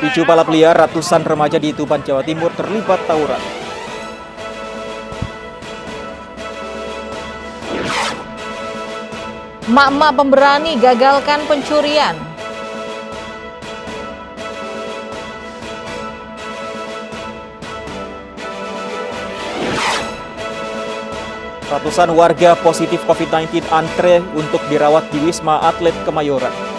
Dipicu balap liar, ratusan remaja di Tuban, Jawa Timur terlibat tawuran. Mak-mak pemberani gagalkan pencurian. Ratusan warga positif COVID-19 antre untuk dirawat di Wisma Atlet Kemayoran.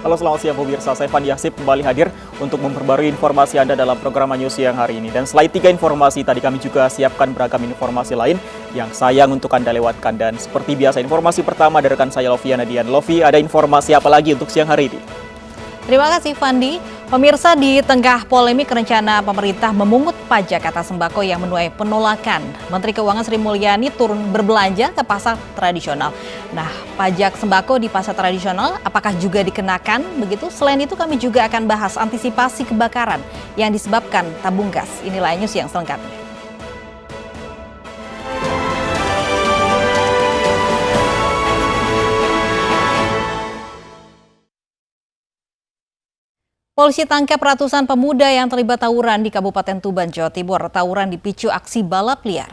Halo, selamat siang pemirsa, saya Fandi Hasib kembali hadir untuk memperbarui informasi Anda dalam program News Siang hari ini. Dan selain 3 informasi tadi, kami juga siapkan beragam informasi lain yang sayang untuk Anda lewatkan. Dan seperti biasa, informasi pertama dari rekan saya Lovi Anadian. Lovi, ada informasi apa lagi untuk siang hari ini? Terima kasih Fandi. Pemirsa, di tengah polemik rencana pemerintah memungut pajak atas sembako yang menuai penolakan, Menteri Keuangan Sri Mulyani turun berbelanja ke pasar tradisional. Nah, pajak sembako di pasar tradisional apakah juga dikenakan? Begitu. Selain itu kami juga akan bahas antisipasi kebakaran yang disebabkan tabung gas. Inilah news yang selengkapnya. Polisi tangkap ratusan pemuda yang terlibat tawuran di Kabupaten Tuban, Jawa Timur. Tawuran dipicu aksi balap liar.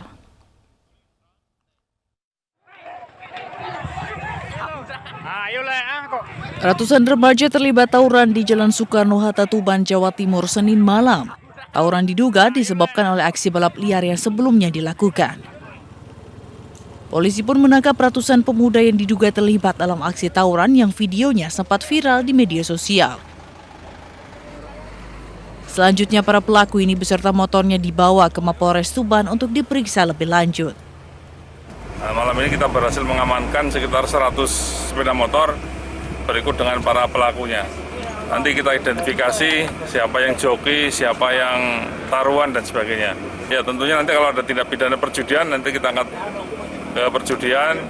Ratusan remaja terlibat tawuran di Jalan Soekarno-Hatta, Tuban, Jawa Timur, Senin malam. Tawuran diduga disebabkan oleh aksi balap liar yang sebelumnya dilakukan. Polisi pun menangkap ratusan pemuda yang diduga terlibat dalam aksi tawuran yang videonya sempat viral di media sosial. Selanjutnya para pelaku ini beserta motornya dibawa ke Mapolres Tuban untuk diperiksa lebih lanjut. Malam ini kita berhasil mengamankan sekitar 100 sepeda motor berikut dengan para pelakunya. Nanti kita identifikasi siapa yang joki, siapa yang taruhan dan sebagainya. Ya tentunya nanti kalau ada tindak pidana perjudian nanti kita angkat ke perjudian.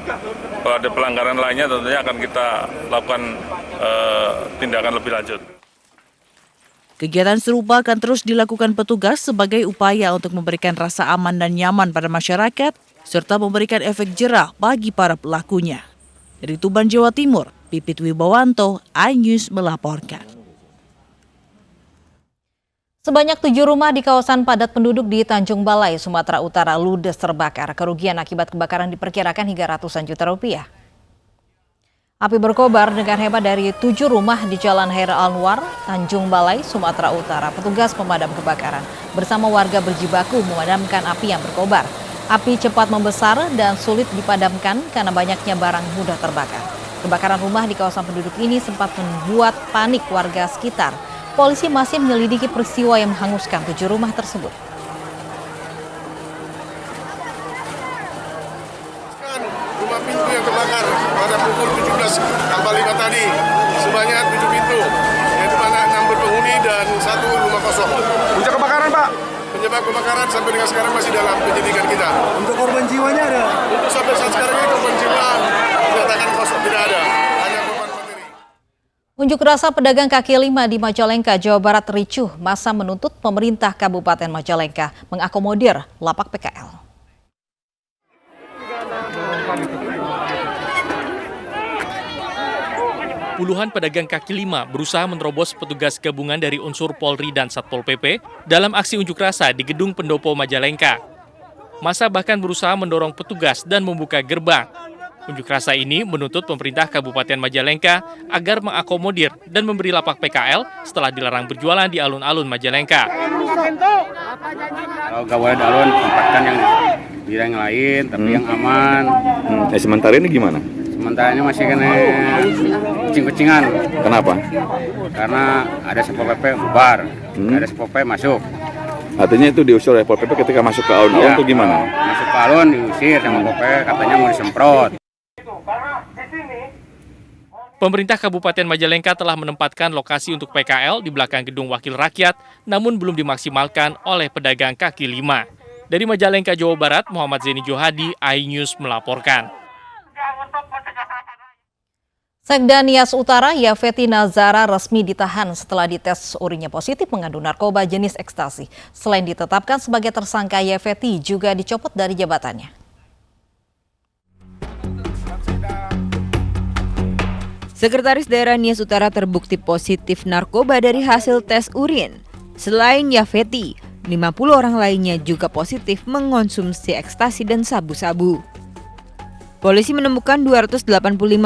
Kalau ada pelanggaran lainnya tentunya akan kita lakukan tindakan lebih lanjut. Kegiatan serupa akan terus dilakukan petugas sebagai upaya untuk memberikan rasa aman dan nyaman pada masyarakat, serta memberikan efek jerah bagi para pelakunya. Dari Tuban, Jawa Timur, Pipit Wibawanto, iNews melaporkan. Sebanyak 7 rumah di kawasan padat penduduk di Tanjung Balai, Sumatera Utara ludes terbakar. Kerugian akibat kebakaran diperkirakan hingga ratusan juta rupiah. Api berkobar dengan hebat dari 7 rumah di Jalan Hair Anwar, Tanjung Balai, Sumatera Utara. Petugas pemadam kebakaran bersama warga berjibaku memadamkan api yang berkobar. Api cepat membesar dan sulit dipadamkan karena banyaknya barang mudah terbakar. Kebakaran rumah di kawasan penduduk ini sempat membuat panik warga sekitar. Polisi masih menyelidiki peristiwa yang menghanguskan 7 rumah tersebut. Rumah pintu yang terbakar pada pukul 17.45 tadi sebanyak 7 pintu, yaitu mana 6 berpenghuni dan 1 rumah kosong. Puncak kebakaran, Pak? Penyebab kebakaran sampai dengan sekarang masih dalam penyidikan kita. Untuk korban jiwanya ada? Untuk sampai saat sekarang ini korban jiwa dinyatakan kosong, tidak ada, hanya korban materi. Unjuk rasa pedagang kaki lima di Majalengka, Jawa Barat ricuh. Massa menuntut pemerintah Kabupaten Majalengka mengakomodir lapak PKL. Puluhan pedagang kaki lima berusaha menerobos petugas gabungan dari unsur Polri dan Satpol PP dalam aksi unjuk rasa di Gedung Pendopo Majalengka. Massa bahkan berusaha mendorong petugas dan membuka gerbang. Unjuk rasa ini menuntut pemerintah Kabupaten Majalengka agar mengakomodir dan memberi lapak PKL setelah dilarang berjualan di alun-alun Majalengka. Kalau nggak boleh di alun, tempatkan yang lain, tapi yang aman. Sementara ini gimana? Sementara ini masih kena kucing-kucingan. Kenapa? Karena ada Satpol PP bubar, ada Satpol PP masuk. Artinya itu diusir oleh Pol PP ketika masuk ke alun-alun itu gimana? Masuk ke alun diusir sama Satpol PP, katanya mau disemprot. Pemerintah Kabupaten Majalengka telah menempatkan lokasi untuk PKL di belakang Gedung Wakil Rakyat, namun belum dimaksimalkan oleh pedagang kaki lima. Dari Majalengka, Jawa Barat, Muhammad Zeni Johadi, iNews melaporkan. Sekda Nias Utara Yafeti Nazara resmi ditahan setelah dites urinnya positif mengandung narkoba jenis ekstasi. Selain ditetapkan sebagai tersangka, Yafeti juga dicopot dari jabatannya. Sekretaris Daerah Nias Utara terbukti positif narkoba dari hasil tes urin. Selain Yafeti, 50 orang lainnya juga positif mengonsumsi ekstasi dan sabu-sabu. Polisi menemukan 285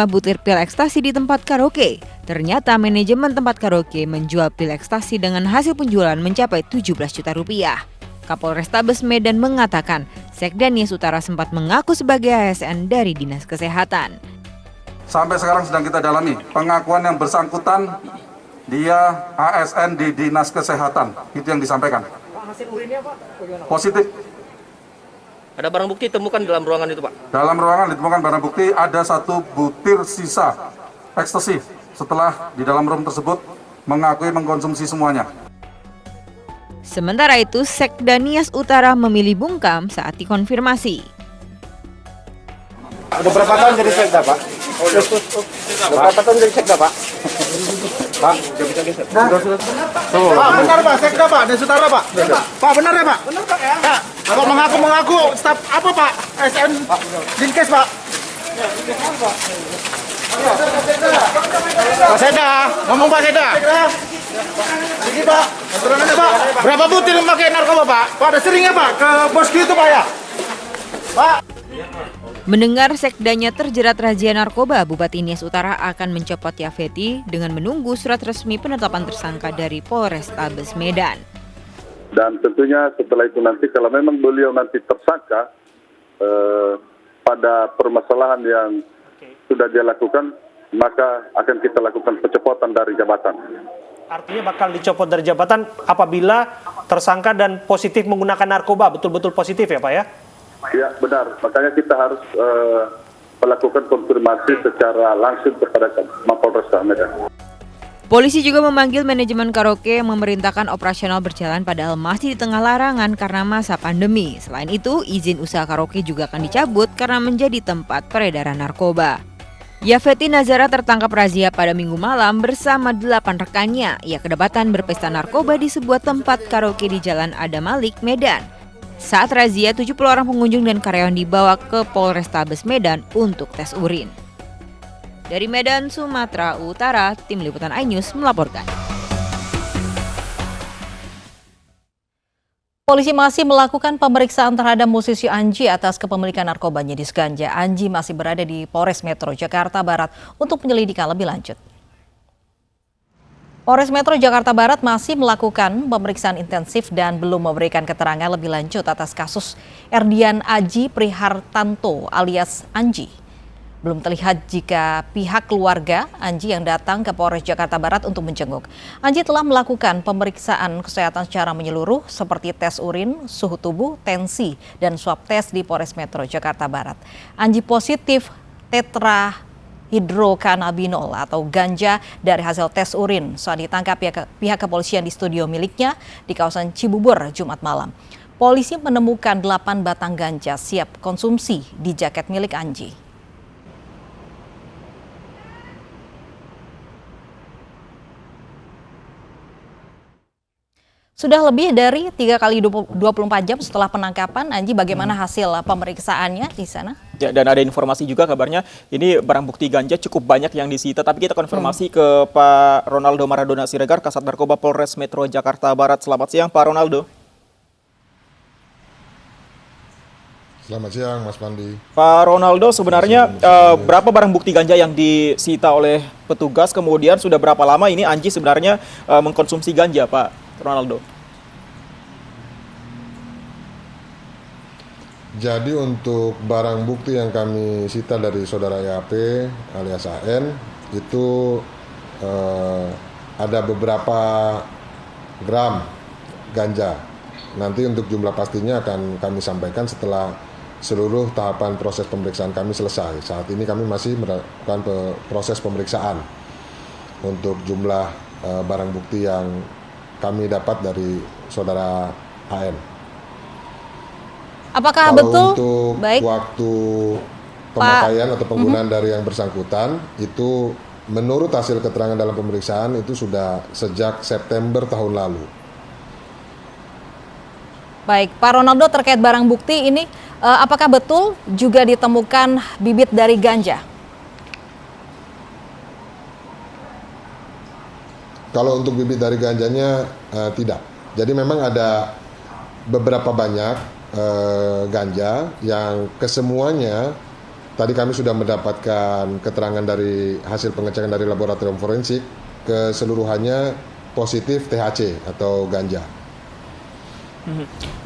butir pil ekstasi di tempat karaoke. Ternyata manajemen tempat karaoke menjual pil ekstasi dengan hasil penjualan mencapai 17 juta rupiah. Kapolrestabes Medan mengatakan, Sekda Nias Utara sempat mengaku sebagai ASN dari Dinas Kesehatan. Sampai sekarang sedang kita dalami pengakuan yang bersangkutan dia ASN di Dinas Kesehatan. Itu yang disampaikan. Hasil urinnya Pak, bagaimana? Positif. Ada barang bukti ditemukan dalam ruangan itu Pak? Dalam ruangan ditemukan barang bukti ada 1 butir sisa ekstasi. Setelah di dalam room tersebut mengakui mengkonsumsi semuanya. Sementara itu, Sekda Nias Utara memilih bungkam saat dikonfirmasi. Udah berapa tahun jadi sekda, Pak? Berapa tahun jadi sekda, Pak? Pak, Pak, benar Pak, sekda Pak, Nias Utara Pak. Pak, benar ya Pak? Benar Pak ya. Pak mengaku staf apa Pak? SN Dinkes Pak. Pak Sekda, ngomong Pak Sekda. Ini Pak, aturannya Pak. Berapa butir memakai narkoba Pak? Pak, ada seringnya Pak ke bosku itu Pak ya? Pak. Mendengar sekdanya terjerat razia narkoba, Bupati Nias Utara akan mencopot Yafeti dengan menunggu surat resmi penetapan tersangka dari Polrestabes Medan. Dan tentunya setelah itu nanti kalau memang beliau nanti tersangka pada permasalahan yang sudah dia lakukan, maka akan kita lakukan pencopotan dari jabatan. Artinya bakal dicopot dari jabatan apabila tersangka dan positif menggunakan narkoba, betul-betul positif ya Pak ya? Ya benar, makanya kita harus melakukan konfirmasi secara langsung kepada Mapolres Medan. Polisi juga memanggil manajemen karaoke yang memerintahkan operasional berjalan padahal masih di tengah larangan karena masa pandemi. Selain itu, izin usaha karaoke juga akan dicabut karena menjadi tempat peredaran narkoba. Yafeti Nazara tertangkap razia pada Minggu malam bersama 8 rekannya. Ia kedapatan berpesta narkoba di sebuah tempat karaoke di Jalan Adam Malik, Medan. Saat razia, 70 orang pengunjung dan karyawan dibawa ke Polrestabes Medan untuk tes urin. Dari Medan, Sumatera Utara, Tim Liputan iNews melaporkan. Polisi masih melakukan pemeriksaan terhadap musisi Anji atas kepemilikan narkobanya di Ganja. Anji masih berada di Polres Metro Jakarta Barat untuk penyelidikan lebih lanjut. Polres Metro Jakarta Barat masih melakukan pemeriksaan intensif dan belum memberikan keterangan lebih lanjut atas kasus Erdian Aji Prihartanto alias Anji. Belum terlihat jika pihak keluarga Anji yang datang ke Polres Jakarta Barat untuk menjenguk. Anji telah melakukan pemeriksaan kesehatan secara menyeluruh seperti tes urin, suhu tubuh, tensi, dan swab tes di Polres Metro Jakarta Barat. Anji positif tetrahydrocannabinol atau ganja dari hasil tes urin saat ditangkap pihak kepolisian di studio miliknya di kawasan Cibubur Jumat malam. Polisi menemukan 8 batang ganja siap konsumsi di jaket milik Anji. Sudah lebih dari 3 kali 24 jam setelah penangkapan, Anji bagaimana hasil pemeriksaannya di sana? Ya, dan ada informasi juga kabarnya ini barang bukti ganja cukup banyak yang disita, tapi kita konfirmasi ke Pak Ronaldo Maradona Siregar, Kasat Narkoba Polres Metro Jakarta Barat. Selamat siang Pak Ronaldo. Selamat siang Mas Pandi. Pak Ronaldo, sebenarnya berapa barang bukti ganja yang disita oleh petugas, kemudian sudah berapa lama ini Anji sebenarnya mengkonsumsi ganja Pak Ronaldo? Jadi untuk barang bukti yang kami sita dari saudara YAP alias AN itu ada beberapa gram ganja. Nanti untuk jumlah pastinya akan kami sampaikan setelah seluruh tahapan proses pemeriksaan kami selesai. Saat ini kami masih melakukan proses pemeriksaan untuk jumlah barang bukti yang kami dapat dari saudara AN. Apakah Kalau betul? untuk Baik. waktu pemakaian atau penggunaan dari yang bersangkutan itu menurut hasil keterangan dalam pemeriksaan itu sudah sejak September tahun lalu. Baik, Pak Ronaldo, terkait barang bukti ini, apakah betul juga ditemukan bibit dari ganja? Kalau untuk bibit dari ganjanya tidak. Jadi memang ada beberapa banyak ganja yang kesemuanya tadi kami sudah mendapatkan keterangan dari hasil pengecekan dari laboratorium forensik, keseluruhannya positif THC atau ganja.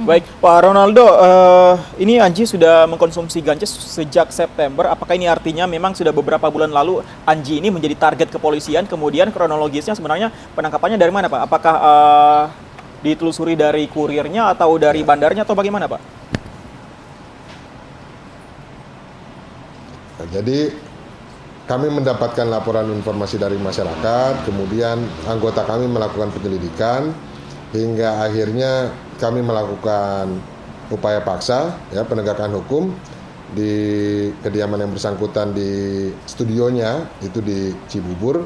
Baik, Pak Ronaldo, ini Anji sudah mengkonsumsi ganja sejak September. Apakah ini artinya memang sudah beberapa bulan lalu Anji ini menjadi target kepolisian? Kemudian kronologisnya sebenarnya penangkapannya dari mana, Pak? Apakah ditelusuri dari kurirnya atau dari bandarnya atau bagaimana, Pak? Jadi kami mendapatkan laporan informasi dari masyarakat, kemudian anggota kami melakukan penyelidikan, hingga akhirnya kami melakukan upaya paksa, ya, penegakan hukum di kediaman yang bersangkutan di studionya, itu di Cibubur,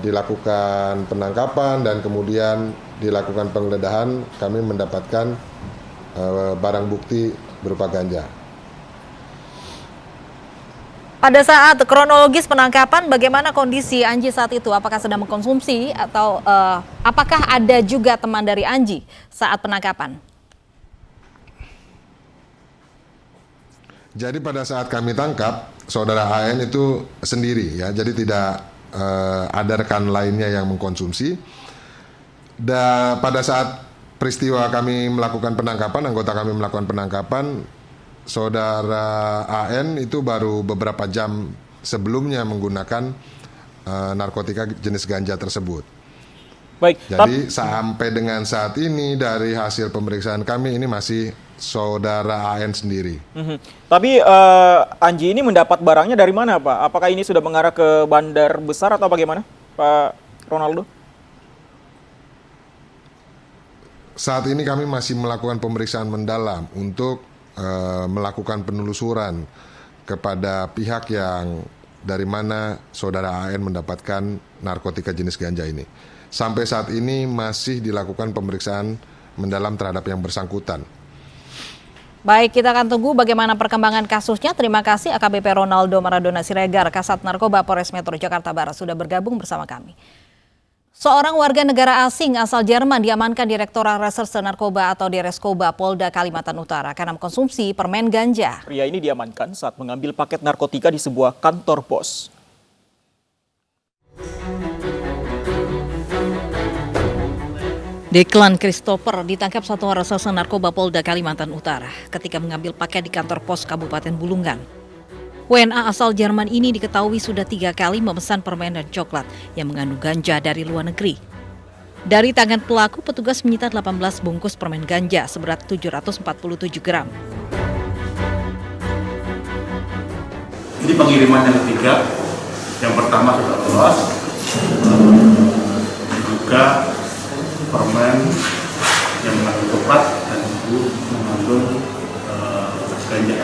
dilakukan penangkapan dan kemudian dilakukan penggeledahan, kami mendapatkan barang bukti berupa ganja. Pada saat kronologis penangkapan, bagaimana kondisi Anji saat itu? Apakah sedang mengkonsumsi atau apakah ada juga teman dari Anji saat penangkapan? Jadi pada saat kami tangkap, saudara AN itu sendiri, ya, jadi tidak ada rekan lainnya yang mengkonsumsi. Dan pada saat peristiwa kami melakukan penangkapan, anggota kami melakukan penangkapan, saudara AN itu baru beberapa jam sebelumnya menggunakan narkotika jenis ganja tersebut. Baik. Jadi sampai dengan saat ini dari hasil pemeriksaan kami ini masih saudara AN sendiri. Tapi Anji ini mendapat barangnya dari mana, Pak? Apakah ini sudah mengarah ke bandar besar atau bagaimana, Pak Ronaldo? Saat ini kami masih melakukan pemeriksaan mendalam untuk melakukan penelusuran kepada pihak yang dari mana saudara AN mendapatkan narkotika jenis ganja ini. Sampai saat ini masih dilakukan pemeriksaan mendalam terhadap yang bersangkutan. Baik, kita akan tunggu bagaimana perkembangan kasusnya. Terima kasih AKBP Ronaldo Maradona Siregar, Kasat Narkoba Polres Metro Jakarta Barat sudah bergabung bersama kami. Seorang warga negara asing asal Jerman diamankan Direktorat Reserse Narkoba atau Direskoba Polda Kalimantan Utara karena mengkonsumsi permen ganja. Pria ini diamankan saat mengambil paket narkotika di sebuah kantor pos. Deklan Christopher ditangkap Satuan Reserse Narkoba Polda Kalimantan Utara ketika mengambil paket di kantor pos Kabupaten Bulungan. WNA asal Jerman ini diketahui sudah 3 kali memesan permen dan coklat yang mengandung ganja dari luar negeri. Dari tangan pelaku, petugas menyita 18 bungkus permen ganja seberat 747 gram. Ini pengiriman yang ketiga. Yang pertama sudah lolos, juga permen yang mengandung coklat dan mengandung ganja.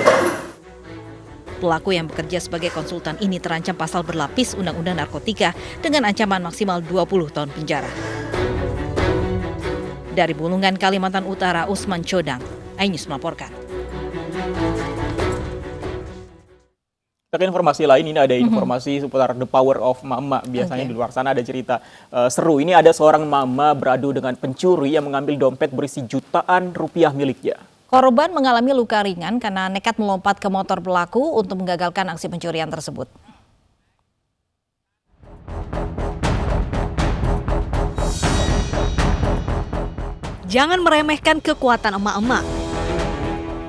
Pelaku yang bekerja sebagai konsultan ini terancam pasal berlapis Undang-Undang Narkotika dengan ancaman maksimal 20 tahun penjara. Dari Bulungan, Kalimantan Utara, Usman Chodang, iNews melaporkan. Ke informasi lain, ini ada informasi seputar the power of mama. Biasanya di luar sana ada cerita seru. Ini ada seorang mama beradu dengan pencuri yang mengambil dompet berisi jutaan rupiah miliknya. Korban mengalami luka ringan karena nekat melompat ke motor pelaku untuk menggagalkan aksi pencurian tersebut. Jangan meremehkan kekuatan emak-emak.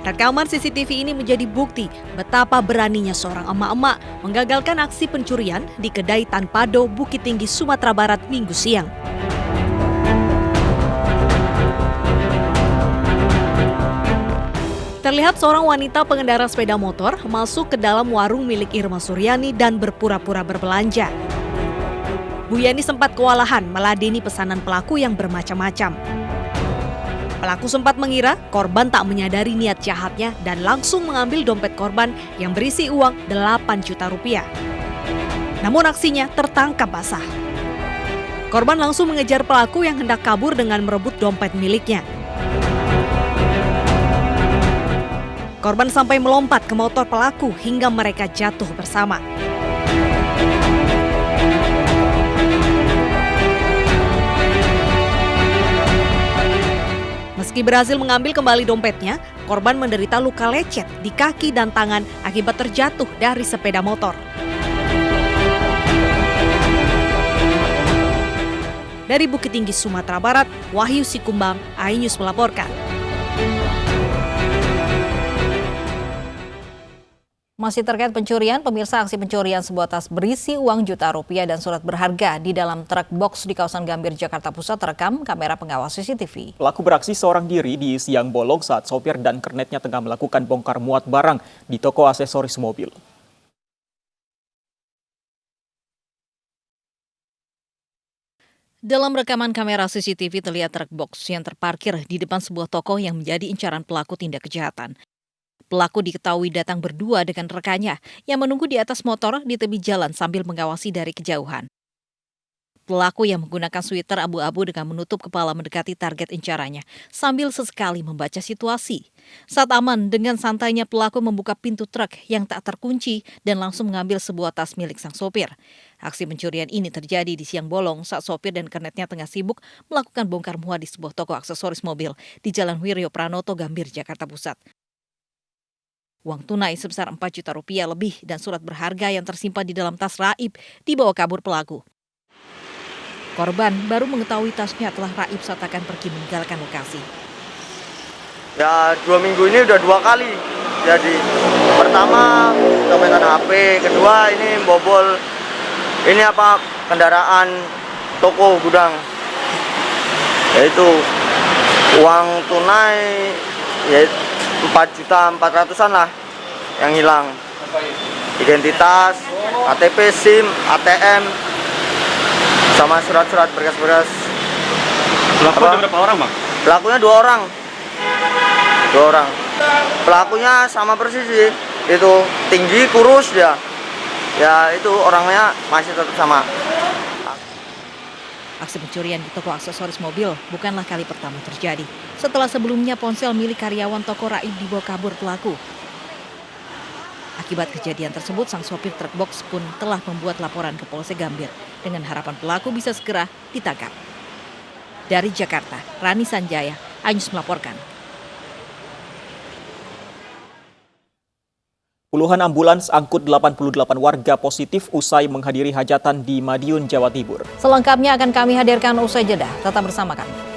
Rekaman CCTV ini menjadi bukti betapa beraninya seorang emak-emak menggagalkan aksi pencurian di kedai Tanpado, Bukit Tinggi, Sumatera Barat Minggu siang. Terlihat seorang wanita pengendara sepeda motor masuk ke dalam warung milik Irma Suryani dan berpura-pura berbelanja. Bu Yani sempat kewalahan meladeni pesanan pelaku yang bermacam-macam. Pelaku sempat mengira korban tak menyadari niat jahatnya dan langsung mengambil dompet korban yang berisi uang 8 juta rupiah. Namun aksinya tertangkap basah. Korban langsung mengejar pelaku yang hendak kabur dengan merebut dompet miliknya. Korban sampai melompat ke motor pelaku hingga mereka jatuh bersama. Meski berhasil mengambil kembali dompetnya, korban menderita luka lecet di kaki dan tangan akibat terjatuh dari sepeda motor. Dari Bukit Tinggi, Sumatera Barat, Wahyu Sikumbang, iNews melaporkan. Masih terkait pencurian, pemirsa, aksi pencurian sebuah tas berisi uang juta rupiah dan surat berharga di dalam truk box di kawasan Gambir, Jakarta Pusat terekam kamera pengawas CCTV. Pelaku beraksi seorang diri di siang bolong saat sopir dan kernetnya tengah melakukan bongkar muat barang di toko aksesoris mobil. Dalam rekaman kamera CCTV terlihat truk box yang terparkir di depan sebuah toko yang menjadi incaran pelaku tindak kejahatan. Pelaku diketahui datang berdua dengan rekannya yang menunggu di atas motor di tepi jalan sambil mengawasi dari kejauhan. Pelaku yang menggunakan sweater abu-abu dengan menutup kepala mendekati target incarannya sambil sesekali membaca situasi. Saat aman, dengan santainya pelaku membuka pintu truk yang tak terkunci dan langsung mengambil sebuah tas milik sang sopir. Aksi pencurian ini terjadi di siang bolong saat sopir dan kernetnya tengah sibuk melakukan bongkar muat di sebuah toko aksesoris mobil di Jalan Wiryo Pranoto, Gambir, Jakarta Pusat. Uang tunai sebesar 4 juta rupiah lebih dan surat berharga yang tersimpan di dalam tas raib dibawa kabur pelaku. Korban baru mengetahui tasnya telah raib saat akan pergi meninggalkan lokasi. Ya 2 minggu ini udah 2 kali. Jadi pertama copetan HP, kedua ini bobol kendaraan toko gudang. Yaitu uang tunai ya 4.400.000-an lah yang hilang. Identitas, KTP, SIM, ATM, sama surat-surat berkas-berkas. Pelaku ada berapa orang, Bang? Pelakunya 2 orang. 2 orang. Pelakunya sama persis sih. Itu tinggi, kurus dia. Ya itu orangnya masih tetap sama. Aksi pencurian di toko aksesoris mobil bukanlah kali pertama terjadi. Setelah sebelumnya ponsel milik karyawan toko raib dibawa kabur pelaku. Akibat kejadian tersebut, sang sopir truk box pun telah membuat laporan ke Polsek Gambir dengan harapan pelaku bisa segera ditangkap. Dari Jakarta, Rani Sanjaya, iNews melaporkan. Puluhan ambulans angkut 88 warga positif usai menghadiri hajatan di Madiun, Jawa Timur. Selengkapnya akan kami hadirkan usai jeda. Tetap bersama kami.